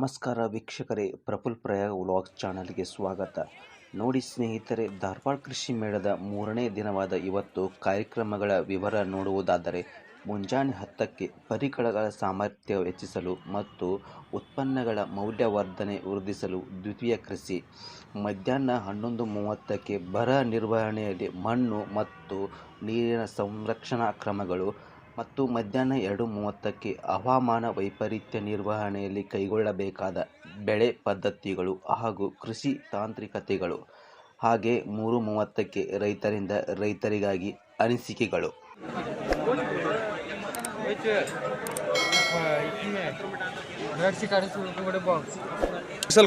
ನಮಸ್ಕಾರ ವೀಕ್ಷಕರೇ, ಪ್ರಫುಲ್ ಪ್ರಯಾಗ್ ವ್ಲಾಗ್ಸ್ ಚಾನಲ್ಗೆ ಸ್ವಾಗತ. ನೋಡಿ ಸ್ನೇಹಿತರೆ, ಧಾರವಾಡ ಕೃಷಿ ಮೇಳದ 3ನೇ ದಿನವಾದ ಇವತ್ತು ಕಾರ್ಯಕ್ರಮಗಳ ವಿವರ ನೋಡುವುದಾದರೆ, ಮುಂಜಾನೆ 10ಕ್ಕೆ ಪರಿಕರಗಳ ಸಾಮರ್ಥ್ಯ ಹೆಚ್ಚಿಸಲು ಮತ್ತು ಉತ್ಪನ್ನಗಳ ಮೌಲ್ಯವರ್ಧನೆ ವೃದ್ಧಿಸಲು ದ್ವಿತೀಯ ಕೃಷಿ. ಮಧ್ಯಾಹ್ನ 11:30ಕ್ಕೆ ಬರ ನಿರ್ವಹಣೆಯಲ್ಲಿ ಮಣ್ಣು ಮತ್ತು ನೀರಿನ ಸಂರಕ್ಷಣಾ ಕ್ರಮಗಳು ಮತ್ತು ಮಧ್ಯಾಹ್ನ 2:30ಕ್ಕೆ ಹವಾಮಾನ ವೈಪರೀತ್ಯ ನಿರ್ವಹಣೆಯಲ್ಲಿ ಕೈಗೊಳ್ಳಬೇಕಾದ ಬೆಳೆ ಪದ್ಧತಿಗಳು ಹಾಗೂ ಕೃಷಿ ತಾಂತ್ರಿಕತೆಗಳು. ಹಾಗೆ 3:30ಕ್ಕೆ ರೈತರಿಂದ ರೈತರಿಗಾಗಿ ಅನಿಸಿಕೆಗಳು.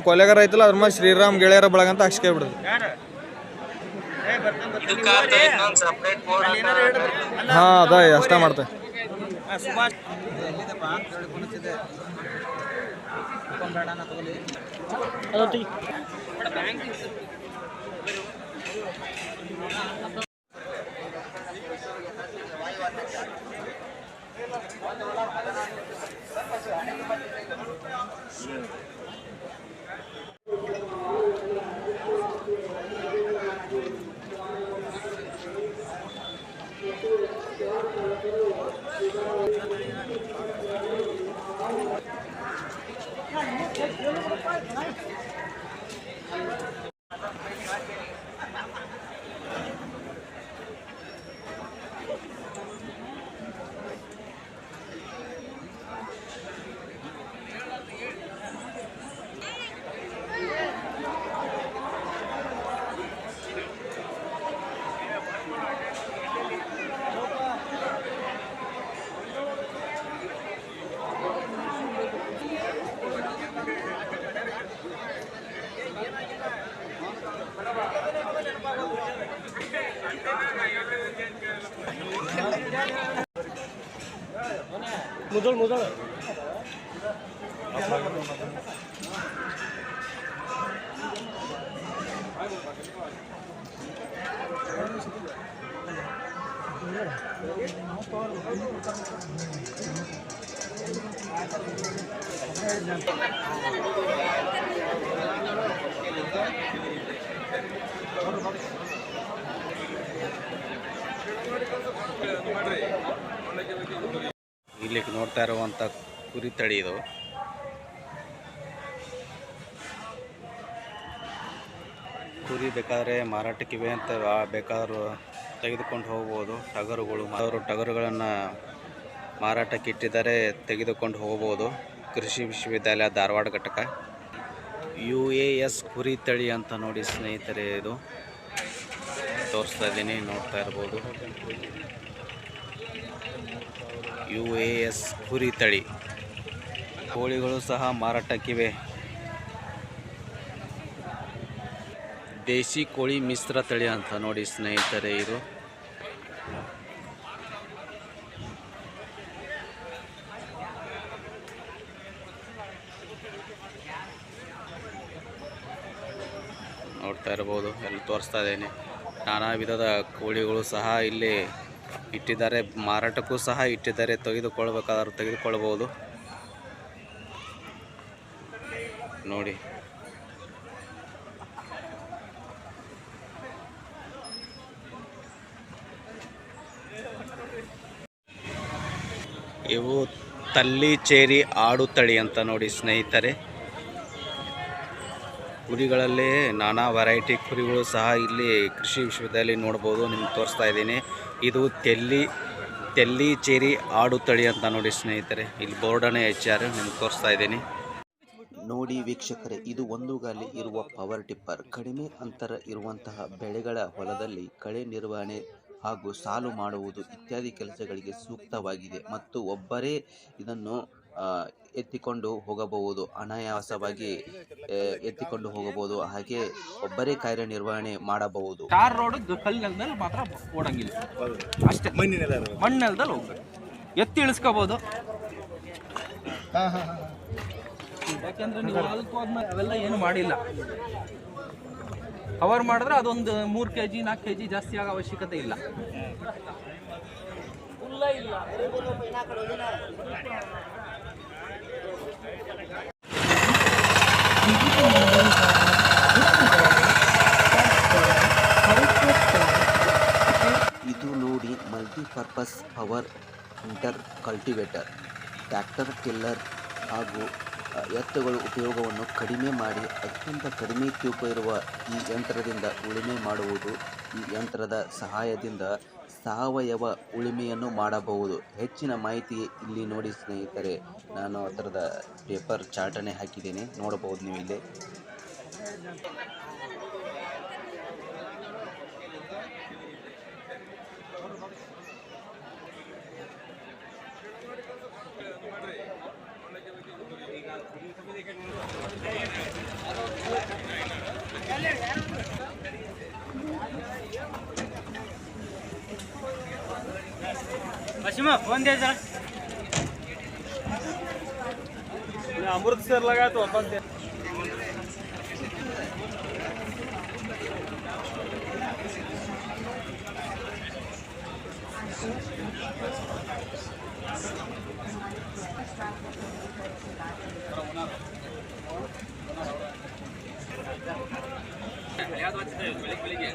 ಕೊಲೆಗಾರ ಐತಲ್ಲ ಅದ್ರ ಮೇಲೆ ಶ್ರೀರಾಮ್ ಗೆಳೆಯರ ಬಳಗ ಅಂತ ಹಾಕ್ಸ್ಕೇ ಬಿಡುದು. ಹಾ ಅದ ಅಷ್ಟ ಮಾಡ್ತೆ. ಮುದಳ ಇಲ್ಲಿ ನೋಡ್ತಾ ಇರುವಂಥ ಕುರಿ ತಳಿ ಇದು. ಕುರಿ ಬೇಕಾದರೆ ಮಾರಾಟಕ್ಕಿವೆ ಅಂತ ಬೇಕಾದರೂ ತೆಗೆದುಕೊಂಡು ಹೋಗ್ಬೋದು. ಟಗರುಗಳು ಅವರು ಟಗರುಗಳನ್ನು ಮಾರಾಟಕ್ಕೆ ಇಟ್ಟಿದ್ದಾರೆ, ತೆಗೆದುಕೊಂಡು ಹೋಗ್ಬೋದು. ಕೃಷಿ ವಿಶ್ವವಿದ್ಯಾಲಯ ಧಾರವಾಡ ಘಟಕ UAS ಕುರಿ ತಳಿ ಅಂತ ನೋಡಿ ಸ್ನೇಹಿತರೆ, ಇದು ತೋರಿಸ್ತಾ ಇದ್ದೀನಿ, ನೋಡ್ತಾ ಇರ್ಬೋದು. UAS ಕುರಿ ತಳಿ. ಕೋಳಿಗಳು ಸಹ ಮಾರಾಟಕ್ಕಿವೆ. ದೇಶಿ ಕೋಳಿ ಮಿಶ್ರ ತಳಿ ಅಂತ ನೋಡಿ ಸ್ನೇಹಿತರೆ, ಇದು ನೋಡ್ತಾ ಇರ್ಬೋದು. ಎಲ್ಲ ತೋರಿಸ್ತಾ ಇದ್ದೇನೆ. ನಾನಾ ವಿಧದ ಕೋಳಿಗಳು ಸಹ ಇಲ್ಲಿ ಇಟ್ಟಿದ್ದಾರೆ, ಮಾರಾಟಕ್ಕೂ ಸಹ ಇಟ್ಟಿದ್ದಾರೆ. ತೆಗೆದುಕೊಳ್ಬೇಕಾದ್ರೂ ತೆಗೆದುಕೊಳ್ಳಬಹುದು ನೋಡಿ. ಇವು ತಲ್ಲಿಚೇರಿ ಆಡು ತಳಿ ಅಂತ ನೋಡಿ ಸ್ನೇಹಿತರೆ. ಕುರಿಗಳಲ್ಲೇ ನಾನಾ ವೆರೈಟಿ ಕುರಿಗಳು ಸಹ ಇಲ್ಲಿ ಕೃಷಿ ವಿಶ್ವವಿದ್ಯಾಲಯ ನೋಡ್ಬೋದು. ನಿಮ್ಗೆ ತೋರಿಸ್ತಾ ಇದ್ದೀನಿ. ಇದು ತೆಲ್ಲಿಚೇರಿ ಆಡು ತಳಿ ಅಂತ ನೋಡಿ ಸ್ನೇಹಿತರೆ. ಇಲ್ಲಿ ಬೋರ್ಡನ್ನೇ HR ನಿಮ್ಗೆ ತೋರಿಸ್ತಾ ಇದ್ದೀನಿ ನೋಡಿ ವೀಕ್ಷಕರೇ. ಇದು ಒಂದು ಗಾಲಿ ಇರುವ ಪವರ್ ಟಿಪ್ಪರ್. ಕಡಿಮೆ ಅಂತರ ಇರುವಂತಹ ಬೆಳೆಗಳ ಹೊಲದಲ್ಲಿ ಕಳೆ ನಿರ್ವಹಣೆ ಹಾಗೂ ಸಾಲು ಮಾಡುವುದು ಇತ್ಯಾದಿ ಕೆಲಸಗಳಿಗೆ ಸೂಕ್ತವಾಗಿದೆ ಮತ್ತು ಒಬ್ಬರೇ ಇದನ್ನು ಎತ್ತಿಕೊಂಡು ಹೋಗಬಹುದು, ಅನಾಯಾಸವಾಗಿ ಎತ್ತಿಕೊಂಡು ಹೋಗಬಹುದು. ಹಾಗೆ ಒಬ್ಬರೇ ಕಾರ್ಯನಿರ್ವಹಣೆ ಮಾಡಬಹುದು. ಟಾರ್ ರೋಡ್ ಕಲ್ಲಿನಲ್ಲಿ ಮಾತ್ರ ಓಡಂಗಿಲ್ಲ ಅಷ್ಟೇ. ಮಣ್ಣೆಲ್ದಲ್ಲಿ ಹೋಗ್ಬೇಕು, ಎತ್ತಿ ಇಳಿಸ್ಕೋಬಹುದು. ಯಾಕೆಂದ್ರೆ ನೀವು ಹೊಲಕ್ಕೆ ಹೋದ್ಮೇಲೆ ಅವೆಲ್ಲ ಏನು ಮಾಡಿಲ್ಲ. ಕವರ್ ಮಾಡಿದ್ರೆ ಅದೊಂದು 3 kg 4 kg ಜಾಸ್ತಿ ಆಗೋ ಅವಶ್ಯಕತೆ ಇಲ್ಲ. Multipurpose power inter cultivator tractor tiller ಹಾಗೂ ಎತ್ತುಗಳ ಉಪಯೋಗವನ್ನು ಕಡಿಮೆ ಮಾಡಿ ಅತ್ಯಂತ ಕಡಿಮೆ ತೂಕ ಇರುವ ಈ ಯಂತ್ರದಿಂದ ಉಳುಮೆ ಮಾಡುವುದು. ಈ ಯಂತ್ರದ ಸಹಾಯದಿಂದ ಸಾವಯವ ಉಳುಮೆಯನ್ನು ಮಾಡಬಹುದು. ಹೆಚ್ಚಿನ ಮಾಹಿತಿ ಇಲ್ಲಿ ನೋಡಿ ಸ್ನೇಹಿತರೆ, ನಾನು ಅದರದ ಪೇಪರ್ ಚಾರ್ಟನ್ನೇ ಹಾಕಿದ್ದೇನೆ, ನೋಡಬಹುದು ನೀವು ಇಲ್ಲಿ. फोन दे जरा. अमृत सर लगा तो अपन दे. ಬೆಳಿಗ್ಗೆ